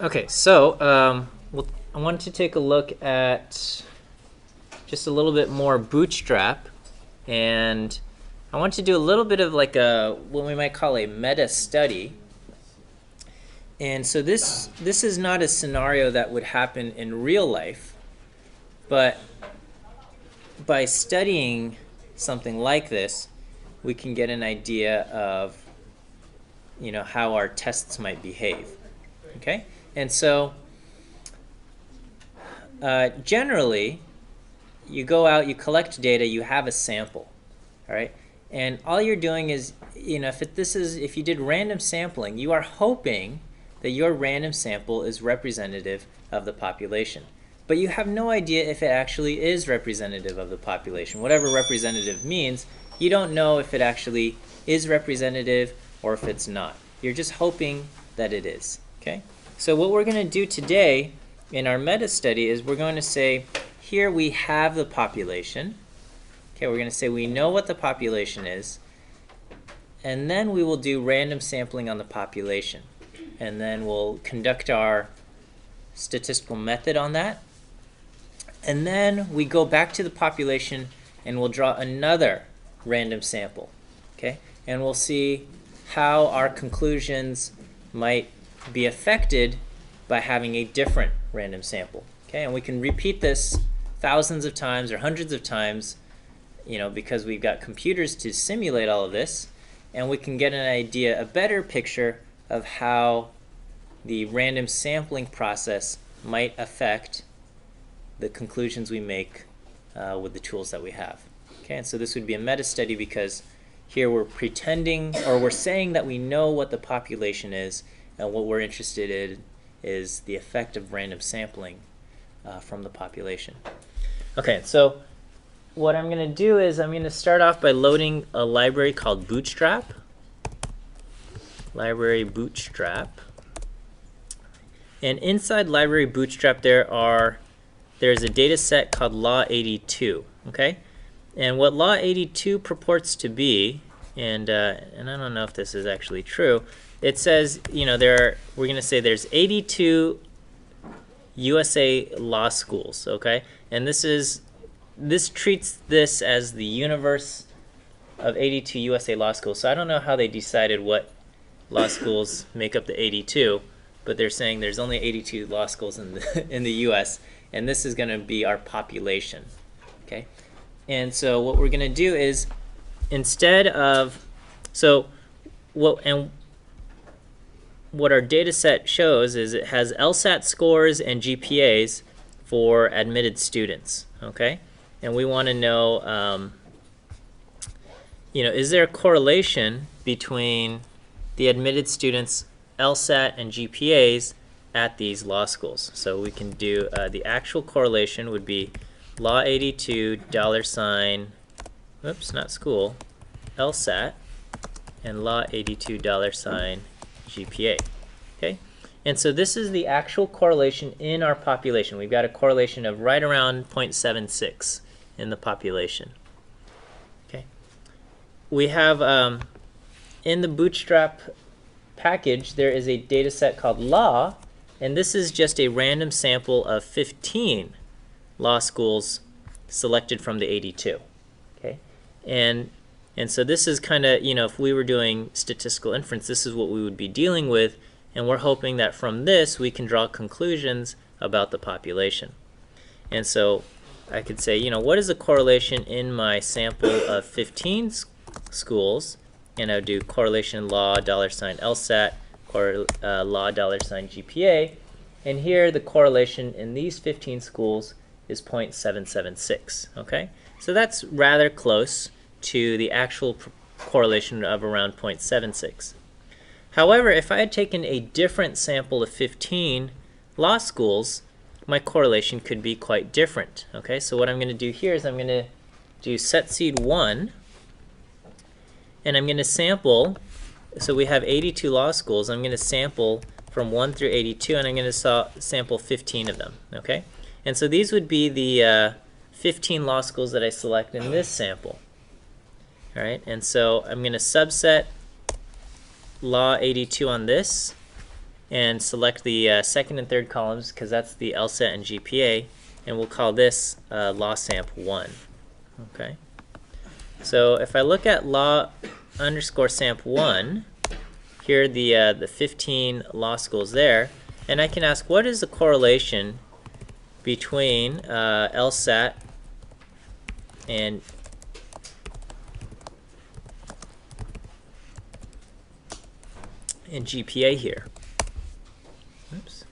Okay, so I wanted to take a look at just a little bit more Bootstrap, and I want to do a little bit of like a what we might call a meta study. And so this is not a scenario that would happen in real life, but by studying something like this, we can get an idea of how our tests might behave. Okay, and so generally, you go out, you collect data, you have a sample, all right? And all you're doing is, if you did random sampling, you are hoping that your random sample is representative of the population. But you have no idea if it actually is representative of the population. Whatever representative means, you don't know if it actually is representative or if it's not. You're just hoping that it is, okay? So what we're going to do today in our meta study is we're going to say, here we have the population. Okay, we're going to say we know what the population is, and then we will do random sampling on the population. And then we'll conduct our statistical method on that. And then we go back to the population and we'll draw another random sample. Okay, and we'll see how our conclusions might be affected by having a different random sample. Okay, and we can repeat this thousands of times or hundreds of times, because we've got computers to simulate all of this, and we can get an idea, a better picture of how the random sampling process might affect the conclusions we make with the tools that we have. Okay, and so this would be a meta study because here we're pretending, or we're saying that we know what the population is, and what we're interested in is the effect of random sampling from the population. Okay, so what I'm going to do is I'm going to start off by loading a library called Bootstrap. Library Bootstrap. And inside Library Bootstrap there's a data set called Law82. Okay? And what Law82 purports to be, and I don't know if this is actually true, it says, we're going to say there's 82 USA law schools, okay? And this treats this as the universe of 82 USA law schools. So I don't know how they decided what law schools make up the 82, but they're saying there's only 82 law schools in the US, and this is going to be our population, okay? And so what we're going to do is, instead of, what our data set shows is it has Lsat scores and GPAs for admitted students, okay? And we want to know, is there a correlation between the admitted students' Lsat and GPAs at these law schools? So we can do the actual correlation would be Law82 $, oops, not school, Lsat, and Law82 $, GPA. Okay, and so this is the actual correlation in our population. We've got a correlation of right around 0.76 in the population. Okay, we have in the Bootstrap package there is a data set called Law, and this is just a random sample of 15 law schools selected from the 82. Okay, and so this is kind of, if we were doing statistical inference, this is what we would be dealing with, and we're hoping that from this we can draw conclusions about the population. And so I could say, what is the correlation in my sample of 15 schools? And I would do correlation law $Lsat, law $GPA, and here the correlation in these 15 schools is 0.776. Okay, so that's rather close to the actual correlation of around 0.76. However, if I had taken a different sample of 15 law schools, my correlation could be quite different. Okay, so what I'm going to do here is I'm going to do set seed 1, and I'm going to sample. So we have 82 law schools. I'm going to sample from 1 through 82, and I'm going to sample 15 of them. Okay, and so these would be the 15 law schools that I select in this sample. All right, and so I'm going to subset Law82 on this, and select the second and third columns because that's the LSAT and GPA, and we'll call this LawSamp1. Okay. So if I look at law_samp1, here are the 15 law schools there, and I can ask what is the correlation between LSAT and GPA here. Oops.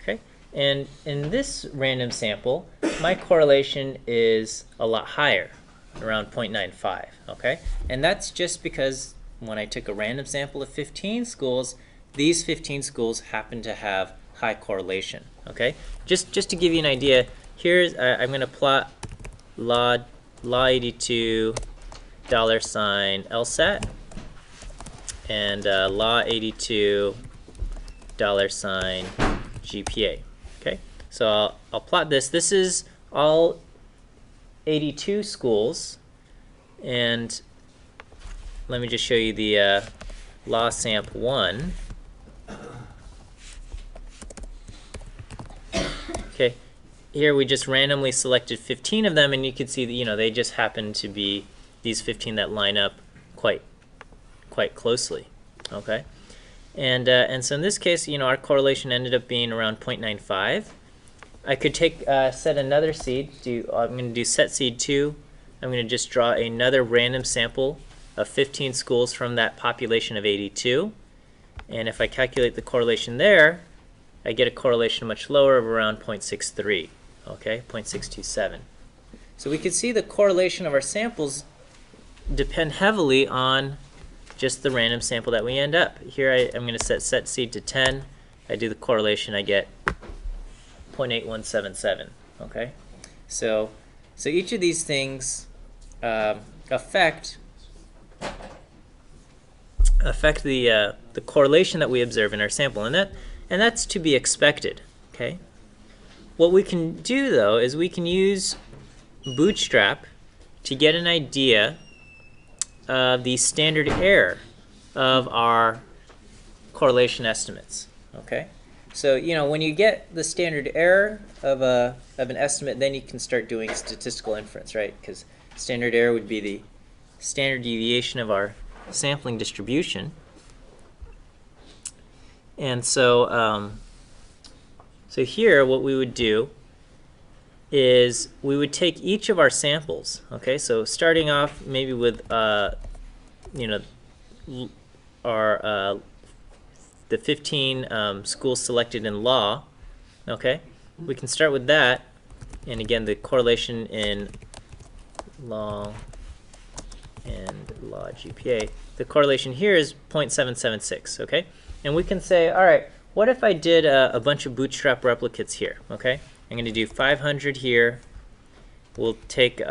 Okay, and in this random sample, my correlation is a lot higher, around 0.95. Okay, and that's just because when I took a random sample of 15 schools, these 15 schools happen to have high correlation. Okay, just to give you an idea, here's I'm going to plot law 82 $ LSAT and law 82 $ GPA. Okay, so I'll plot this. This is all 82 schools, and let me just show you the LawSamp1. Okay, here we just randomly selected 15 of them, and you can see that they just happen to be these 15 that line up quite closely. Okay, and so in this case, our correlation ended up being around 0.95. I could take set another seed. I'm going to do set seed 2. I'm going to just draw another random sample of 15 schools from that population of 82, and if I calculate the correlation there, I get a correlation much lower of around 0.63. Okay, 0.627. So we can see the correlation of our samples depend heavily on just the random sample that we end up. Here I'm going to set seed to 10. I do the correlation, I get 0.8177. Okay, so each of these things affect the correlation that we observe in our sample, and that's to be expected. Okay. What we can do though is we can use Bootstrap to get an idea of the standard error of our correlation estimates. Okay. So when you get the standard error of an estimate, then you can start doing statistical inference, right? Because standard error would be the standard deviation of our sampling distribution. And so so here what we would do is we would take each of our samples. Okay, so starting off maybe with our the 15 schools selected in law. Okay, we can start with that, and again the correlation in law and law GPA, the correlation here is 0.776. Okay, and we can say, all right, what if I did a bunch of Bootstrap replicates here? Okay, I'm going to do 500 here. We'll take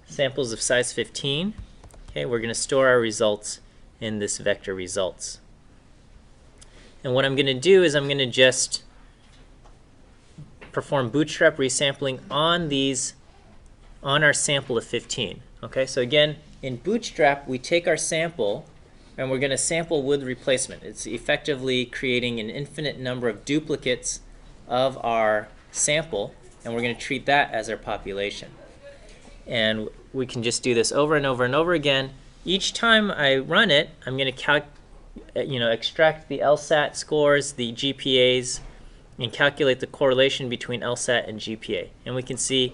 samples of size 15. Okay, we're going to store our results in this vector results. And what I'm going to do is I'm going to just perform Bootstrap resampling on our sample of 15. Okay, so again, in Bootstrap, we take our sample and we're going to sample with replacement. It's effectively creating an infinite number of duplicates of our sample, and we're going to treat that as our population. And we can just do this over and over and over again. Each time I run it, I'm going to extract the LSAT scores, the GPAs, and calculate the correlation between LSAT and GPA. And we can see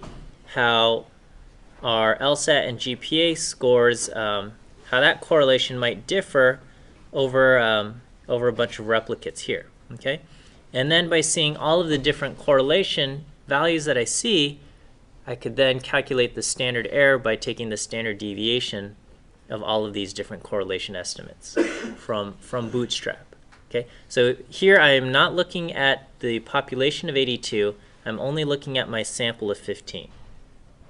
how our LSAT and GPA scores, how that correlation might differ over a bunch of replicates here. Okay, and then by seeing all of the different correlation values that I see, I could then calculate the standard error by taking the standard deviation of all of these different correlation estimates from Bootstrap. Okay, so here I am not looking at the population of 82. I'm only looking at my sample of 15.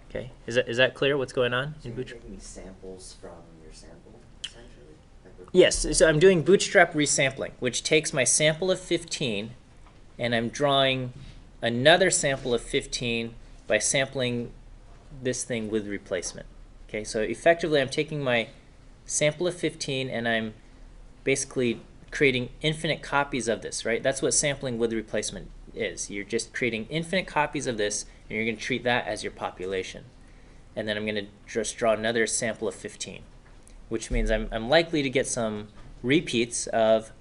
Okay, is that clear what's going on in Bootstrap? You're taking samples from your sample, essentially? Yes, so I'm doing Bootstrap resampling, which takes my sample of 15, and I'm drawing another sample of 15 by sampling this thing with replacement. Okay, so effectively I'm taking my sample of 15 and I'm basically creating infinite copies of this, right? That's what sampling with replacement is. You're just creating infinite copies of this, and you're going to treat that as your population. And then I'm going to just draw another sample of 15, which means I'm likely to get some repeats of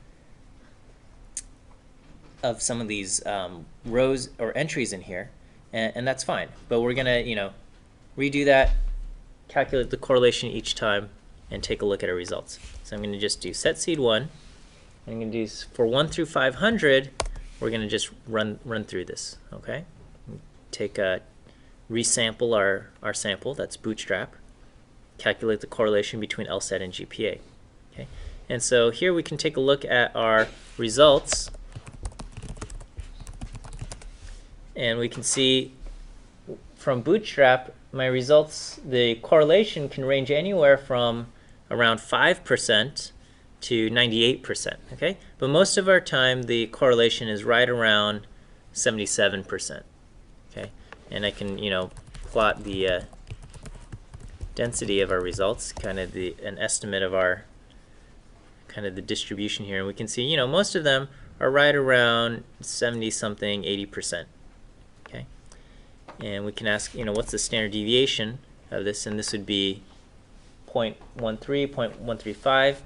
some of these rows or entries in here, and that's fine. But we're going to, redo that, calculate the correlation each time, and take a look at our results. So I'm going to just do set seed 1. I'm going to do for 1 through 500, we're going to just run through this, okay? Take a resample our sample, that's Bootstrap, calculate the correlation between Lsat and GPA, okay? And so here we can take a look at our results, and we can see from Bootstrap, my results, the correlation can range anywhere from around 5% to 98%, okay? But most of our time, the correlation is right around 77%, okay? And I can, plot the density of our results, kind of an estimate of our, kind of the distribution here. And we can see, most of them are right around 70-something, 80%, okay? And we can ask, what's the standard deviation of this? And this would be 0.13, 0.135.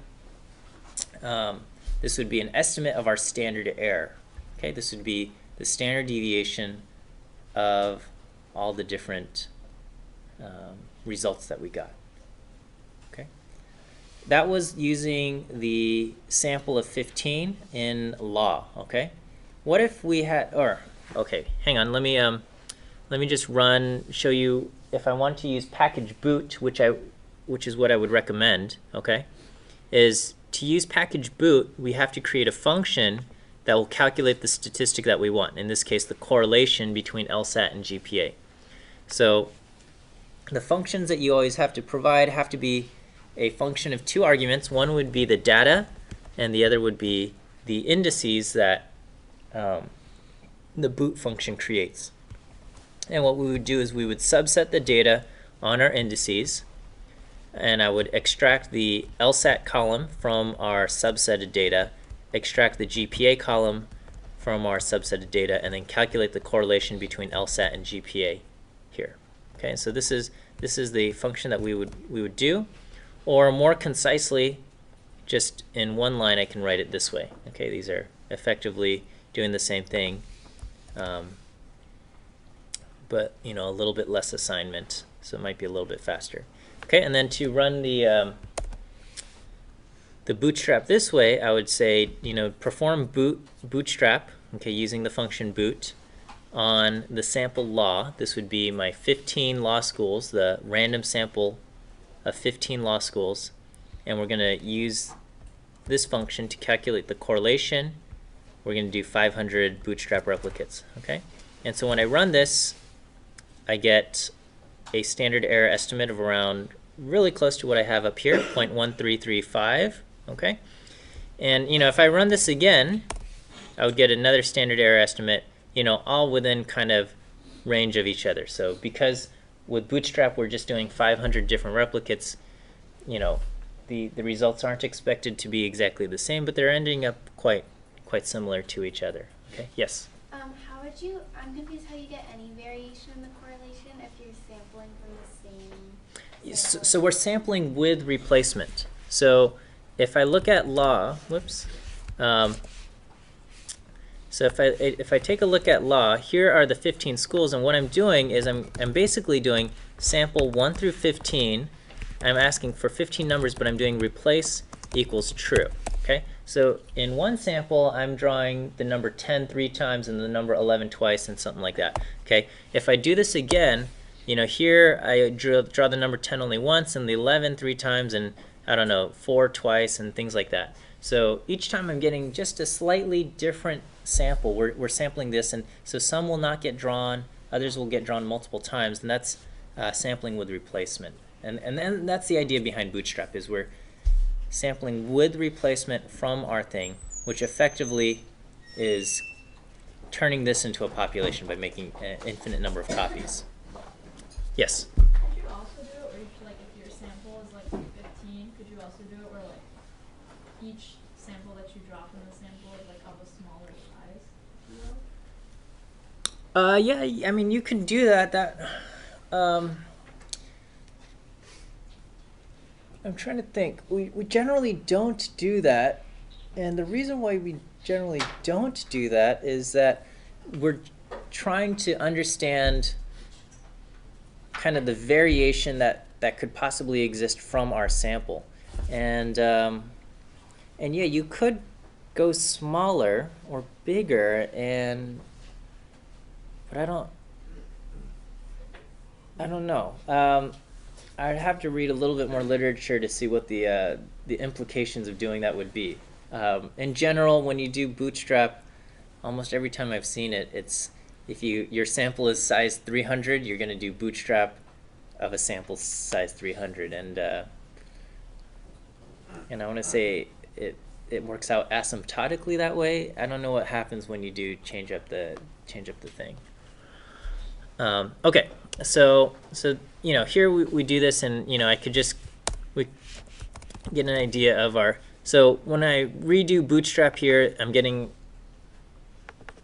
This would be an estimate of our standard error. Okay, this would be the standard deviation of all the different results that we got. Okay, that was using the sample of 15 in law. Okay, what if we had, okay, hang on, let me just show you if I want to use package boot, which is what I would recommend. Okay, is to use package boot, we have to create a function that will calculate the statistic that we want. In this case, the correlation between Lsat and GPA. So the functions that you always have to provide have to be a function of 2 arguments. One would be the data, and the other would be the indices that the boot function creates. And what we would do is we would subset the data on our indices, and I would extract the Lsat column from our subsetted data, extract the GPA column from our subsetted data, and then calculate the correlation between Lsat and GPA here. Okay, so this is the function that we would do, or more concisely, just in one line, I can write it this way. Okay, these are effectively doing the same thing, but a little bit less assignment, so it might be a little bit faster. Okay, and then to run the Bootstrap this way, I would say, perform Bootstrap, okay, using the function boot on the sample law. This would be my 15 law schools, the random sample of 15 law schools, and we're going to use this function to calculate the correlation. We're going to do 500 Bootstrap replicates, okay? And so when I run this, I get a standard error estimate of around really close to what I have up here, 0.1335, okay? And if I run this again, I would get another standard error estimate, all within kind of range of each other. So because with Bootstrap we're just doing 500 different replicates, the results aren't expected to be exactly the same, but they're ending up quite similar to each other. Okay, yes? How would you, I'm confused how you get any variation in the correlation if you're sampling from the same sample. So we're sampling with replacement. So if I look at law, whoops. So if I take a look at law, here are the 15 schools, and what I'm doing is I'm basically doing sample 1 through 15. I'm asking for 15 numbers, but I'm doing replace equals true. Okay, so in one sample I'm drawing the number 10 3 times and the number 11 twice and something like that. Okay, if I do this again, here I draw the number 10 only once and the 11 3 times and I don't know, 4 twice and things like that. So each time I'm getting just a slightly different sample. We're sampling this, and so some will not get drawn, others will get drawn multiple times, and that's sampling with replacement. And then that's the idea behind Bootstrap, is we're sampling with replacement from our thing, which effectively is turning this into a population by making an infinite number of copies. Yes? Could you also do it, or like if you also do it where like each sample that you drop in the sample is like of a smaller size? Yeah, I mean, you can do that. I'm trying to think. We generally don't do that, and the reason why we generally don't do that is that we're trying to understand kind of the variation that could possibly exist from our sample, and yeah, you could go smaller or bigger, but I don't know. I'd have to read a little bit more literature to see what the implications of doing that would be. In general, when you do Bootstrap, almost every time I've seen it, it's if your sample is size 300, you're going to do Bootstrap of a sample size 300, and I want to say it works out asymptotically that way. I don't know what happens when you do change up the thing. Okay, so here we do this, and we get an idea of our. So when I redo Bootstrap here, I'm getting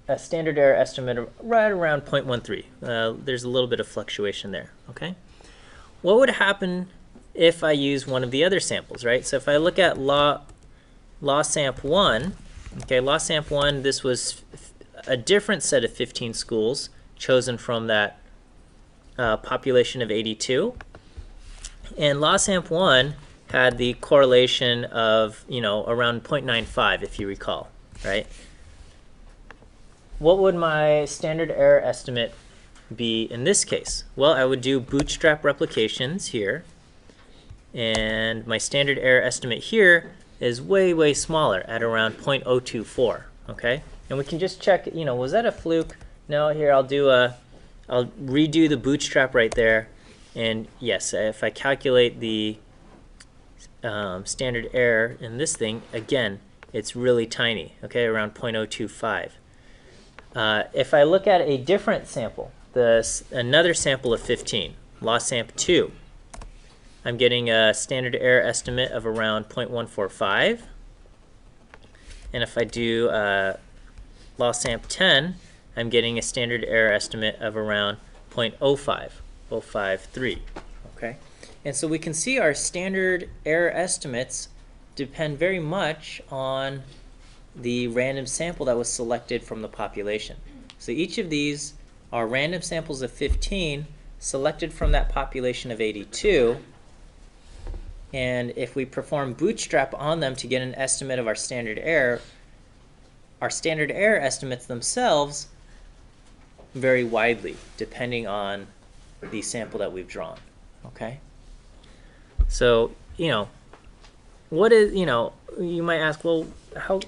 a standard error estimate of right around 0.13. There's a little bit of fluctuation there. Okay, what would happen if I use one of the other samples, right? So if I look at LSAMP1, okay, LSAMP1, this was a different set of 15 schools chosen from that population of 82, and LSAMP1 had the correlation of around 0.95, if you recall, right? What would my standard error estimate be in this case? Well, I would do Bootstrap replications here, and my standard error estimate here is way smaller at around 0.024. Okay, and we can just check. Was that a fluke? No. Here I'll redo the Bootstrap right there, and yes, if I calculate the standard error in this thing, again, it's really tiny. Okay, around 0.025. If I look at a different sample, another sample of 15, LSAMP2, I'm getting a standard error estimate of around 0.145. And if I do LSAMP10, I'm getting a standard error estimate of around 0.053. Okay, and so we can see our standard error estimates depend very much on the random sample that was selected from the population. So each of these are random samples of 15 selected from that population of 82. And if we perform Bootstrap on them to get an estimate of our standard error estimates themselves vary widely depending on the sample that we've drawn. Okay? So, what is, you might ask, well,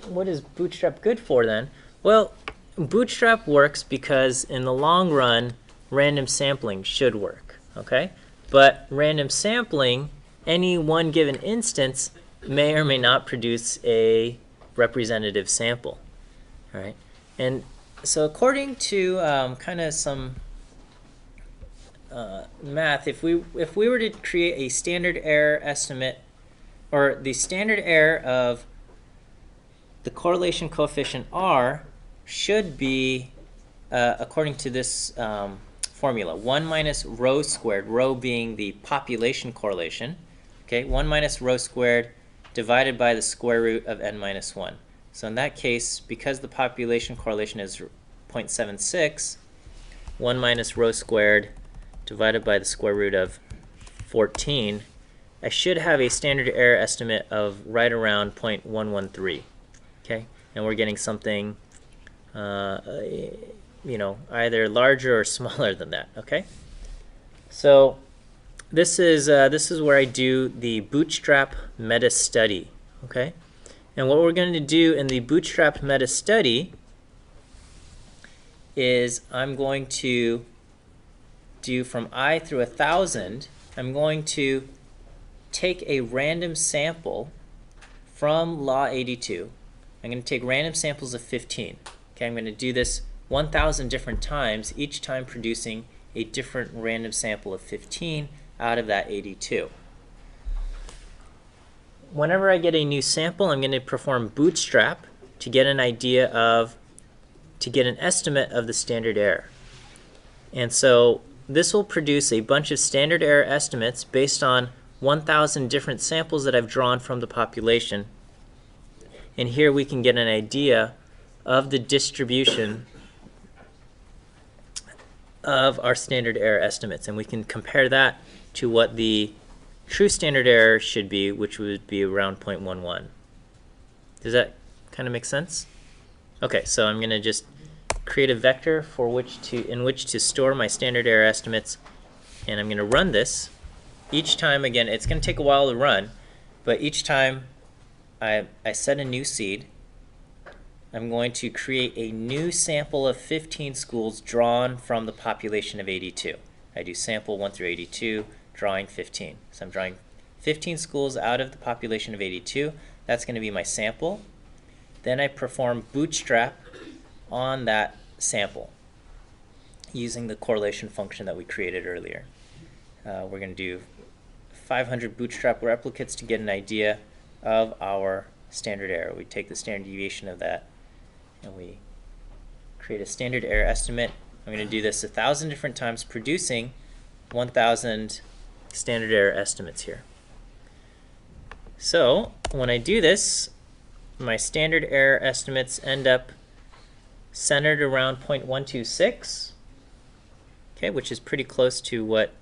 what is Bootstrap good for then? Well, Bootstrap works because in the long run, random sampling should work. Okay? But random sampling, any one given instance, may or may not produce a representative sample. All right? And so according to kind of some math, if we were to create a standard error estimate, or the standard error of the correlation coefficient R should be, according to this formula, 1 minus rho squared, rho being the population correlation, okay, 1 minus rho squared divided by the square root of n minus 1. So in that case, because the population correlation is 0.76, 1 minus rho squared divided by the square root of 14, I should have a standard error estimate of right around 0.113. Okay, and we're getting something, either larger or smaller than that. Okay, so this is where I do the Bootstrap meta study. Okay, and what we're going to do in the Bootstrap meta study is I'm going to do from I through 1,000. I'm going to take a random sample from Law 82. I'm going to take random samples of 15. Okay, I'm going to do this 1,000 different times, each time producing a different random sample of 15 out of that 82. whenever I get a new sample, I'm going to perform Bootstrap to get an idea of, to get an estimate of the standard error. And so this will produce a bunch of standard error estimates based on 1,000 different samples that I've drawn from the population. And here we can get an idea of the distribution of our standard error estimates, and we can compare that to what the true standard error should be, which would be around 0.11. Does that kind of make sense? Okay, so I'm going to just create a vector for in which to store my standard error estimates, and I'm going to run this. Each time, again, it's going to take a while to run, but each time I set a new seed, I'm going to create a new sample of 15 schools drawn from the population of 82. I do sample 1 through 82, drawing 15. So I'm drawing 15 schools out of the population of 82. That's going to be my sample. Then I perform Bootstrap on that sample using the correlation function that we created earlier. We're going to do 500 Bootstrap replicates to get an idea of our standard error. We take the standard deviation of that and we create a standard error estimate. I'm going to do this 1,000 different times, producing 1,000 standard error estimates here. So when I do this, my standard error estimates end up centered around 0.126, okay, which is pretty close to what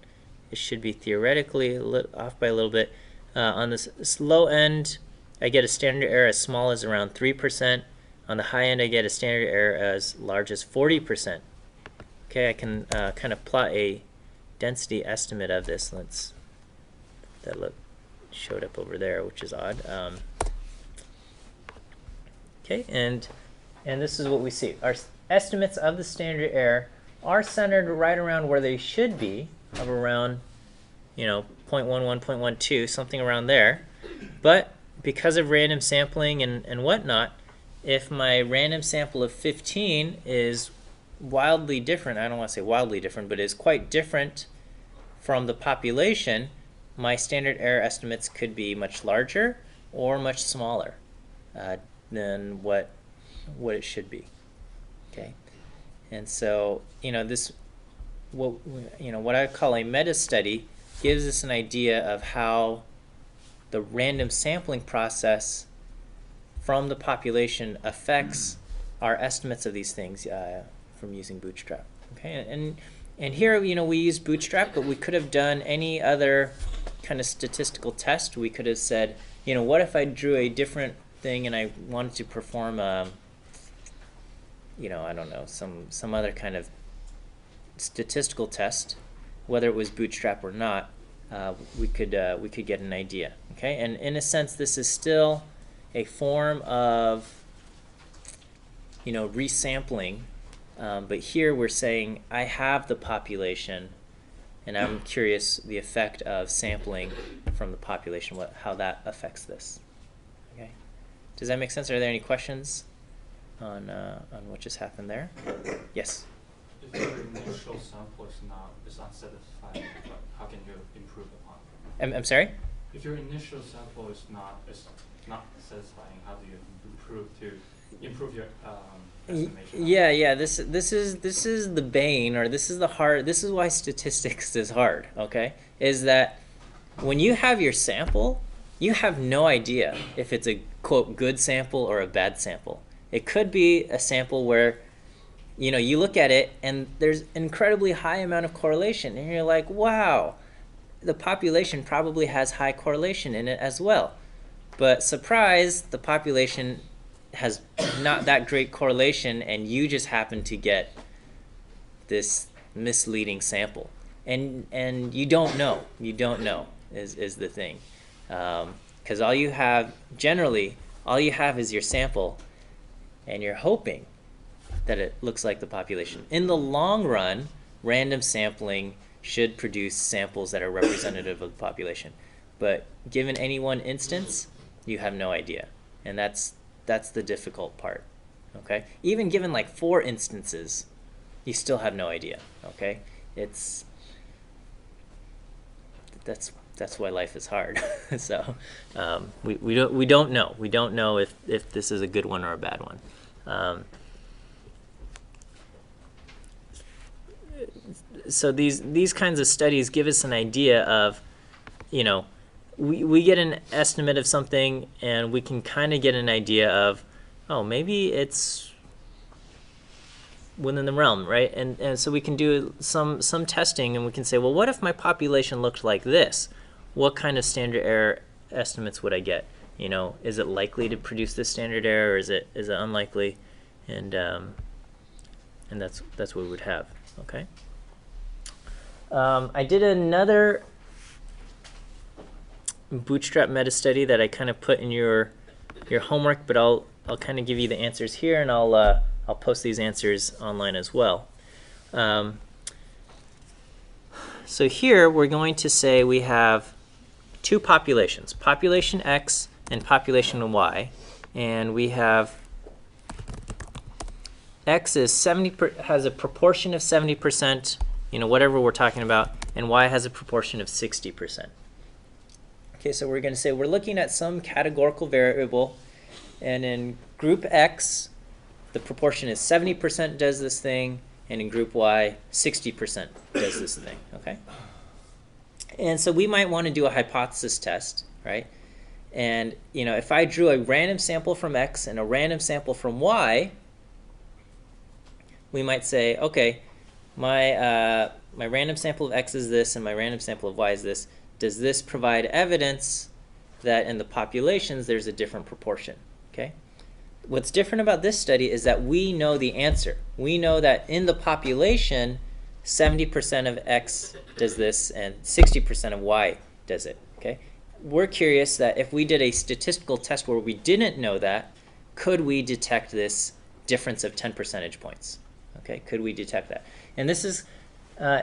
it should be theoretically, off by a little bit. On this low end, I get a standard error as small as around 3%. On the high end, I get a standard error as large as 40%. Okay, I can kind of plot a density estimate of this. That showed up over there, which is odd. Okay, and this is what we see. Our estimates of the standard error are centered right around where they should be, of around, 0.11, 0.12, something around there. But because of random sampling and whatnot, if my random sample of 15 is wildly different, I don't want to say wildly different, but is quite different from the population, my standard error estimates could be much larger or much smaller than what it should be. Okay, and so what I call a meta study gives us an idea of how the random sampling process from the population affects our estimates of these things from using Bootstrap. Okay, and here we use Bootstrap, but we could have done any other kind of statistical test. We could have said, what if I drew a different thing and I wanted to perform I don't know, some other kind of statistical test, whether it was Bootstrap or not. We could get an idea. Okay, and in a sense, this is still a form of resampling, but here we're saying I have the population, and I'm curious the effect of sampling from the population, how that affects this. Okay, does that make sense? Are there any questions on what just happened there? Yes. If your initial sample is unsatisfying, how can you improve upon it? I'm sorry? If your initial sample is not satisfying, how do you improve your estimation? Yeah. This is the bane, or this is the hard. This is why statistics is hard. Okay, is that when you have your sample, you have no idea if it's a quote good sample or a bad sample. It could be a sample where you look at it and there's an incredibly high amount of correlation, and you're like, wow, the population probably has high correlation in it as well. But surprise, the population has not that great correlation, and you just happen to get this misleading sample. And you don't know. You don't know is the thing. Because all you have is your sample, and you're hoping that it looks like the population. In the long run, random sampling should produce samples that are representative of the population. But given any one instance, you have no idea. And that's the difficult part. Okay? Even given like 4 instances, you still have no idea. Okay? That's that's why life is hard. So we don't know. We don't know if this is a good one or a bad one. So these kinds of studies give us an idea of, you know, we get an estimate of something and we can kind of get an idea of, oh, maybe it's within the realm, right? And so we can do some testing and we can say, well, what if my population looked like this? What kind of standard error estimates would I get? You know, is it likely to produce this standard error, or is it unlikely? And that's what we would have. Okay. I did another Bootstrap meta study that I kind of put in your homework, but I'll kind of give you the answers here, and I'll post these answers online as well. So here we're going to say we have two populations, population X and population Y, and we have X is has a proportion of 70%, you know, whatever we're talking about, and Y has a proportion of 60%. Okay, so we're going to say we're looking at some categorical variable, and in group X, the proportion is 70% does this thing, and in group Y, 60% does this thing, okay? And so we might want to do a hypothesis test, right? And, you know, if I drew a random sample from X and a random sample from Y, we might say, okay, my random sample of X is this and my random sample of Y is this. Does this provide evidence that in the populations there's a different proportion? Okay. What's different about this study is that we know the answer. We know that in the population, 70% of X does this and 60% of Y does it. Okay. We're curious that if we did a statistical test where we didn't know that, could we detect this difference of 10 percentage points? Okay, could we detect that? And this is,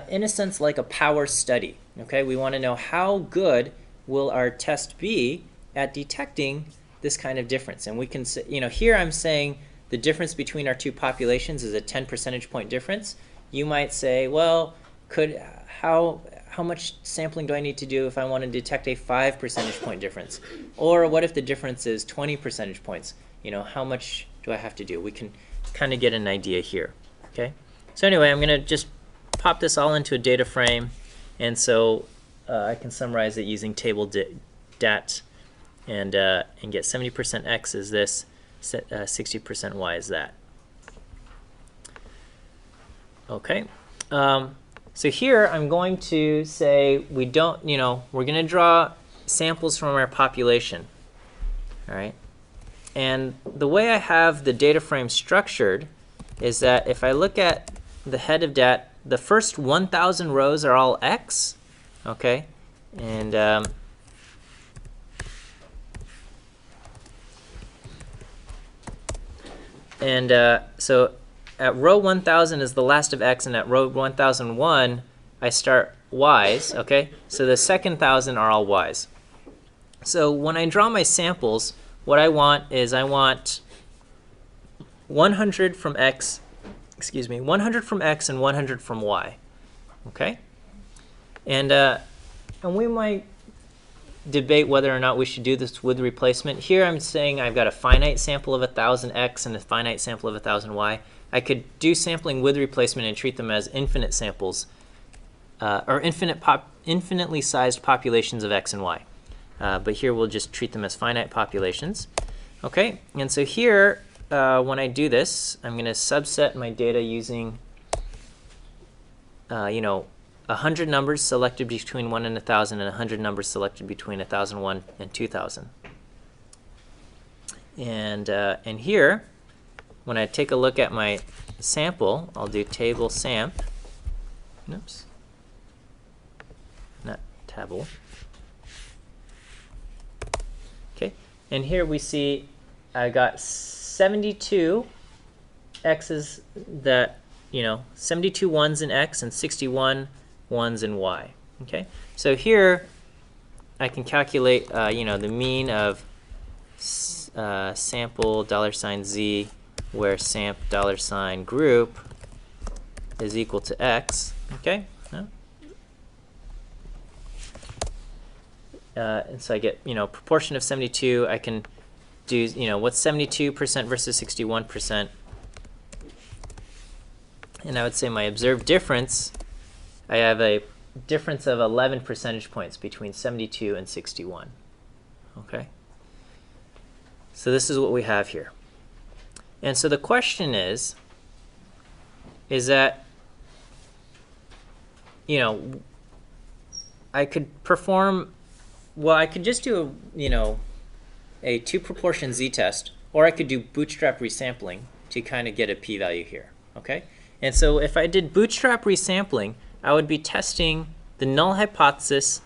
in a sense, like a power study. Okay, we want to know how good will our test be at detecting this kind of difference. And we can say, you know, here I'm saying the difference between our two populations is a 10 percentage point difference. You might say, well, how much sampling do I need to do if I want to detect a 5 percentage point difference? Or what if the difference is 20 percentage points? You know, how much do I have to do? We can kind of get an idea here. Okay. So anyway, I'm going to just pop this all into a data frame, and so I can summarize it using table dat and get 70% X is this, 60% Y is that. Okay. So here I'm going to say we don't, you know, we're going to draw samples from our population. All right. And the way I have the data frame structured is that if I look at the head of dat, the first 1,000 rows are all X, okay? And so at row 1,000 is the last of X, and at row 1,001 I start Y's, okay? So the second 1,000 are all Y's. So when I draw my samples, what I want is I want 100 from X, 100 from X and 100 from Y, okay? And we might debate whether or not we should do this with replacement. Here I'm saying I've got a finite sample of 1,000 X and a finite sample of 1,000 Y. I could do sampling with replacement and treat them as infinite samples, or infinitely sized populations of X and Y. But here we'll just treat them as finite populations. Okay, and so here, when I do this, I'm going to subset my data using, you know, 100 numbers selected between 1 and 1,000, and 100 numbers selected between 1,001 and 2,000. And here, when I take a look at my sample, I'll do table samp. Oops, not table. Okay, and here we see I got 72 X's that, you know, 72 ones in X and 61 ones in Y. Okay, so here I can calculate, you know, the mean of sample $Z, where samp $group is equal to X. Okay. And so I get, proportion of 72. I can do, what's 72% versus 61%. And I would say my observed difference, I have a difference of 11 percentage points between 72 and 61. Okay? So this is what we have here. And so the question is that, I could perform, well, I could just do a two proportion z-test, or I could do bootstrap resampling to kind of get a p-value here, okay? And so if I did bootstrap resampling, I would be testing the null hypothesis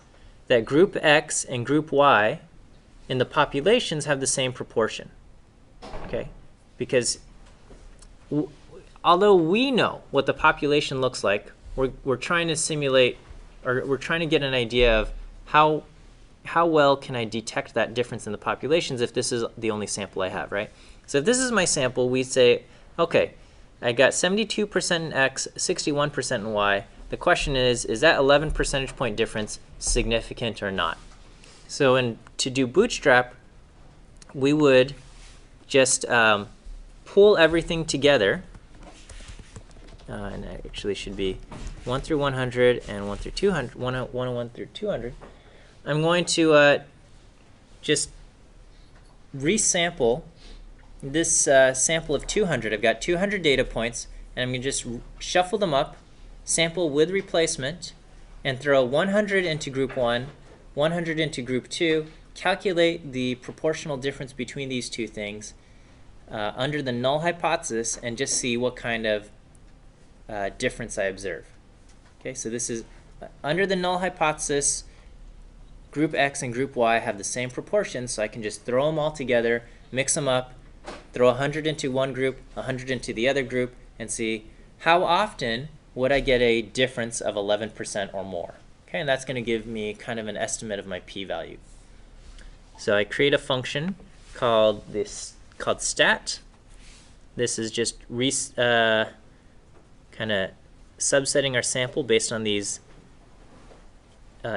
that group X and group Y in the populations have the same proportion, okay? Because although we know what the population looks like, we're trying to simulate, or we're trying to get an idea of how well can I detect that difference in the populations if this is the only sample I have, right? So if this is my sample, we say, okay, I got 72% in X, 61% in Y. The question is that 11 percentage point difference significant or not? So to do bootstrap, we would just pull everything together. And it actually should be 1 through 100 and 1 through 200, 101 through 200. I'm going to just resample this sample of 200. I've got 200 data points, and I'm going to just shuffle them up, sample with replacement, and throw 100 into group 1, 100 into group 2, calculate the proportional difference between these two things under the null hypothesis, and just see what kind of difference I observe. Okay, so this is under the null hypothesis. Group X and group Y have the same proportions, so I can just throw them all together, mix them up, throw 100 into one group, 100 into the other group, and see how often would I get a difference of 11% or more. Okay, and that's going to give me kind of an estimate of my p-value. So I create a function called stat. This is just kind of subsetting our sample based on these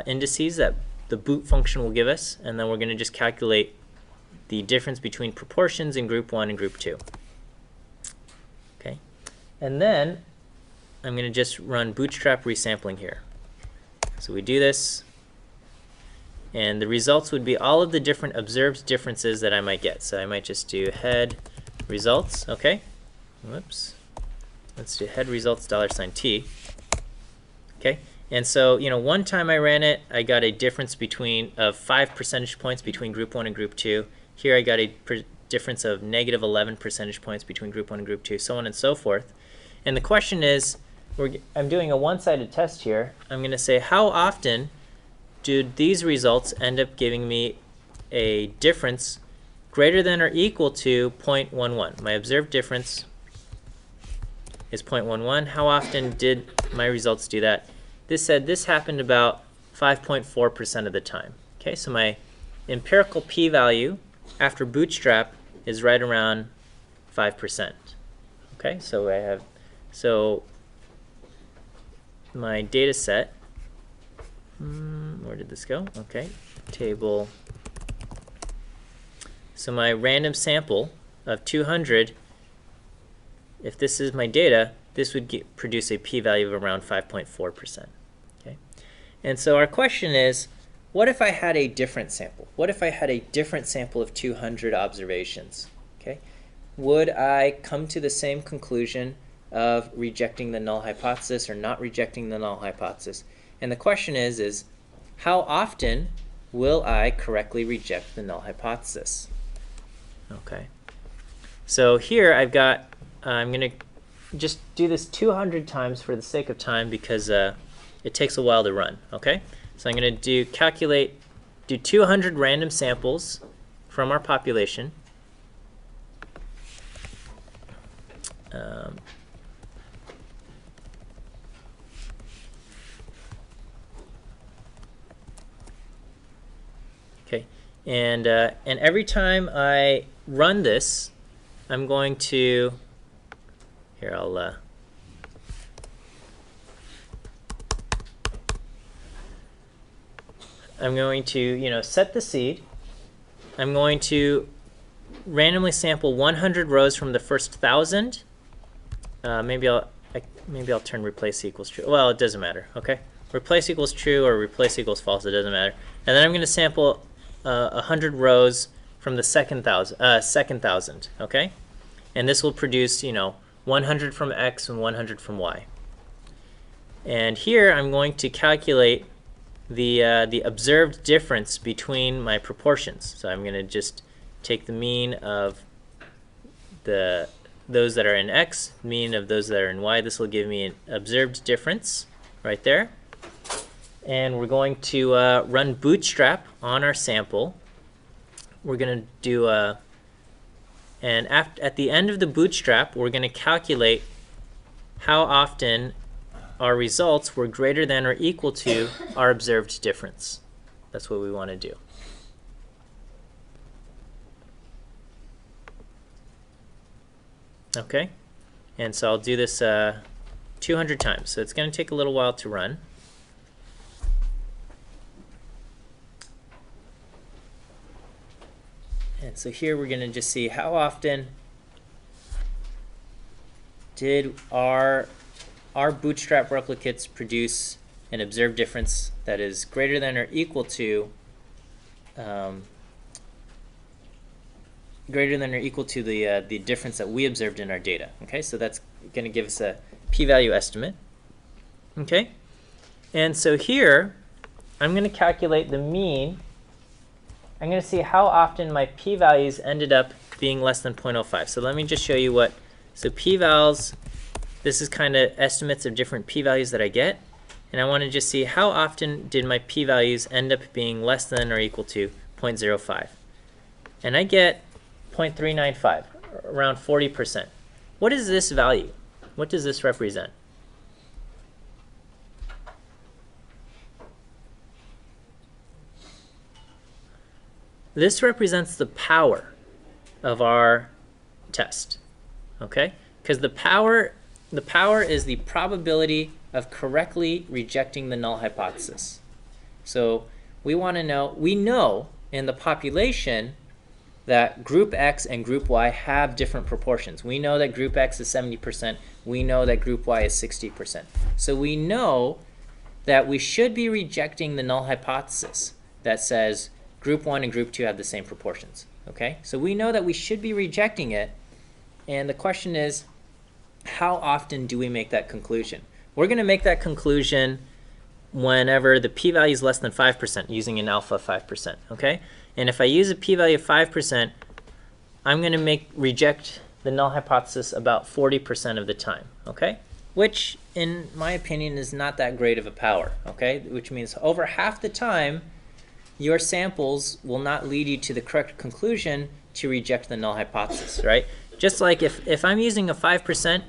indices that the boot function will give us, and then we're going to just calculate the difference between proportions in group 1 and group 2. Okay, and then I'm going to just run bootstrap resampling here. So we do this, and the results would be all of the different observed differences that I might get. So I might just do head results. Okay, whoops. Let's do head results $T. Okay, and so one time I ran it, I got a difference of 5 percentage points between group 1 and group 2. Here I got a difference of negative 11 percentage points between group 1 and group 2, so on and so forth. And the question is, I'm doing a one-sided test here. I'm going to say, how often do these results end up giving me a difference greater than or equal to 0.11? My observed difference is 0.11. How often did my results do that? This said this happened about 5.4% of the time. Okay, so my empirical p-value after bootstrap is right around 5%. Okay, so my data set, where did this go? Okay, table. So my random sample of 200, if this is my data, this would produce a p-value of around 5.4%. Okay, and so our question is, what if I had a different sample? What if I had a different sample of 200 observations? Okay, would I come to the same conclusion of rejecting the null hypothesis or not rejecting the null hypothesis? And the question is how often will I correctly reject the null hypothesis? Okay, so here I've got, I'm going to just do this 200 times for the sake of time because it takes a while to run. Okay, so I'm going to do 200 random samples from our population. Okay, and every time I run this, I'm going to, here I'll I'm going to, set the seed. I'm going to randomly sample 100 rows from the first 1,000. Maybe I'll turn replace equals true. Well, it doesn't matter, okay? Replace equals true or replace equals false, it doesn't matter. And then I'm going to sample 100 rows from the second 1,000, okay? And this will produce, 100 from X and 100 from Y. And here I'm going to calculate the observed difference between my proportions. So I'm going to just take the mean of those that are in X, mean of those that are in Y. This will give me an observed difference right there. And we're going to run Bootstrap on our sample. We're going to do and at the end of the Bootstrap, we're going to calculate how often our results were greater than or equal to our observed difference. That's what we want to do. Okay, and so I'll do this 200 times. So it's going to take a little while to run. And so here we're going to just see how often did our Bootstrap replicates produce an observed difference that is greater than or equal to the difference that we observed in our data. Okay, so that's going to give us a p-value estimate. Okay, and so here I'm going to calculate the mean. I'm going to see how often my p-values ended up being less than 0.05. So let me just show you what. So p-vals, this is kind of estimates of different p-values that I get. And I want to just see how often did my p-values end up being less than or equal to 0.05. And I get 0.395, around 40%. What is this value? What does this represent? This represents the power of our test, okay? Because the power is the probability of correctly rejecting the null hypothesis. So we want to know, we know in the population that group X and group Y have different proportions. We know that group X is 70%. We know that group Y is 60%. So we know that we should be rejecting the null hypothesis that says group 1 and group 2 have the same proportions. Okay? So we know that we should be rejecting it. And the question is, how often do we make that conclusion? We're going to make that conclusion whenever the p-value is less than 5% using an alpha 5%. Okay? And if I use a p-value of 5%, I'm going to reject the null hypothesis about 40% of the time. Okay? Which, in my opinion, is not that great of a power. Okay? Which means over half the time, your samples will not lead you to the correct conclusion to reject the null hypothesis, right? Just like if I'm using a 5%,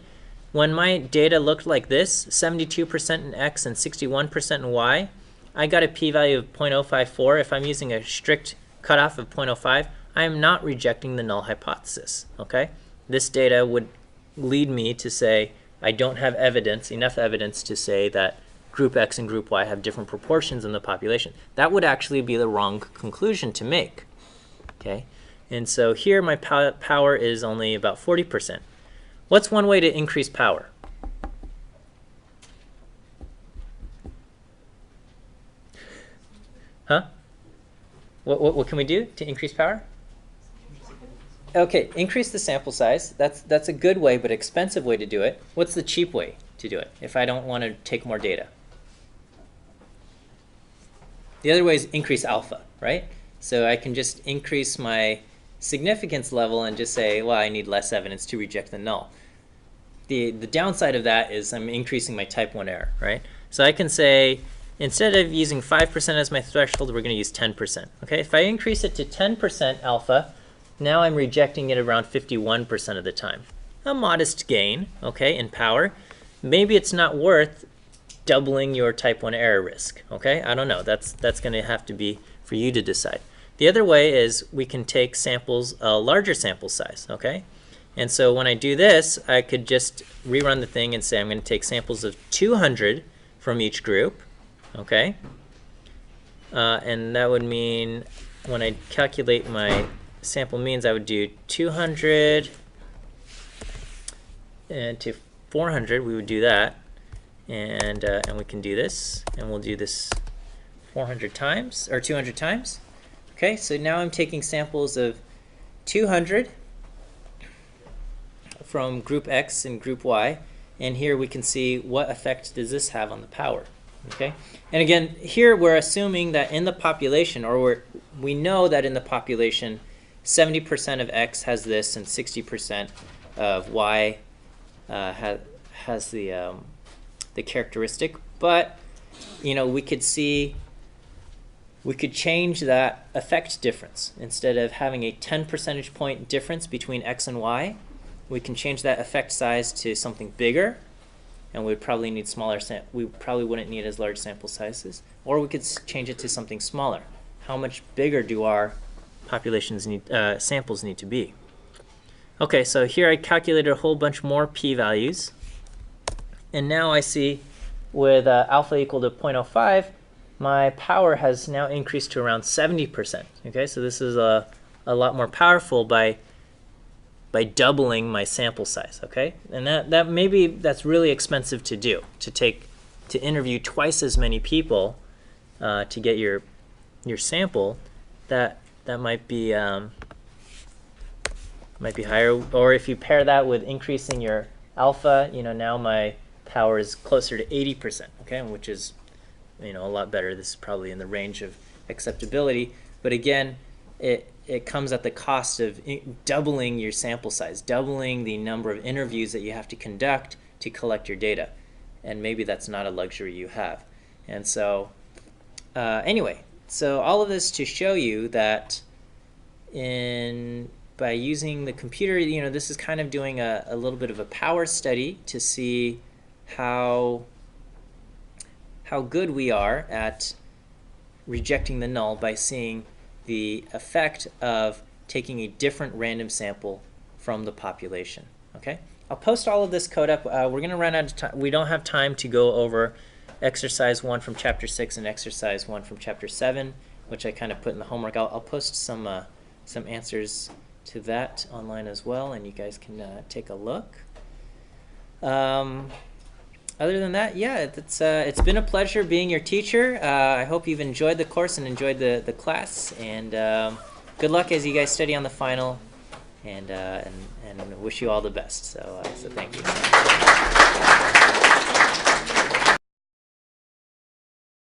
when my data looked like this, 72% in X and 61% in Y, I got a p-value of 0.054. If I'm using a strict cutoff of 0.05, I am not rejecting the null hypothesis, okay? This data would lead me to say I don't have enough evidence to say that group X and group Y have different proportions in the population. That would actually be the wrong conclusion to make. Okay, and so here my power is only about 40%. What's one way to increase power? Huh? What can we do to increase power? Okay, increase the sample size. That's a good way, but expensive way to do it. What's the cheap way to do it if I don't want to take more data? The other way is increase alpha, right? So I can just increase my significance level and just say, well, I need less evidence to reject the null. The downside of that is I'm increasing my type 1 error, right? So I can say, instead of using 5% as my threshold, we're going to use 10%. Okay, if I increase it to 10% alpha, now I'm rejecting it around 51% of the time. A modest gain, okay, in power. Maybe it's not worth doubling your type 1 error risk. Okay, I don't know. That's going to have to be for you to decide. The other way is we can take samples, a larger sample size. Okay, and so when I do this, I could just rerun the thing and say I'm going to take samples of 200 from each group. Okay, And that would mean when I calculate my sample means, I would do 200 and to 400. We would do that, and we can do this, and we'll do this 400 times or 200 times. Okay, so now I'm taking samples of 200 from group X and group Y, and here we can see what effect does this have on the power. Okay, and again, here we're assuming that in the population, or we know that in the population, 70% of X has this and 60% of Y has the characteristic. But we could change that effect difference. Instead of having a 10 percentage point difference between X and Y, we can change that effect size to something bigger, and we'd probably need smaller. We probably wouldn't need as large sample sizes, or we could change it to something smaller. How much bigger do our populations samples need to be? Okay, so here I calculated a whole bunch more p-values, and now I see with alpha equal to 0.05, my power has now increased to around 70%. Okay, so this is a lot more powerful by doubling my sample size. Okay, and that maybe that's really expensive to do, to interview twice as many people to get your sample. That might be higher. Or if you pair that with increasing your alpha, now my power is closer to 80%. Okay, which is a lot better. This is probably in the range of acceptability. But again, it comes at the cost of doubling your sample size, doubling the number of interviews that you have to conduct to collect your data. And maybe that's not a luxury you have. And so anyway, so all of this to show you that by using the computer, this is kind of doing a little bit of a power study to see how good we are at rejecting the null by seeing the effect of taking a different random sample from the population. Okay, I'll post all of this code up. We're going to run out of time. We don't have time to go over exercise 1 from chapter 6 and exercise 1 from chapter 7, which I kind of put in the homework. I'll post some answers to that online as well, and you guys can take a look. Other than that, yeah, it's been a pleasure being your teacher. I hope you've enjoyed the course and enjoyed the class, and good luck as you guys study on the final, and wish you all the best. So thank you.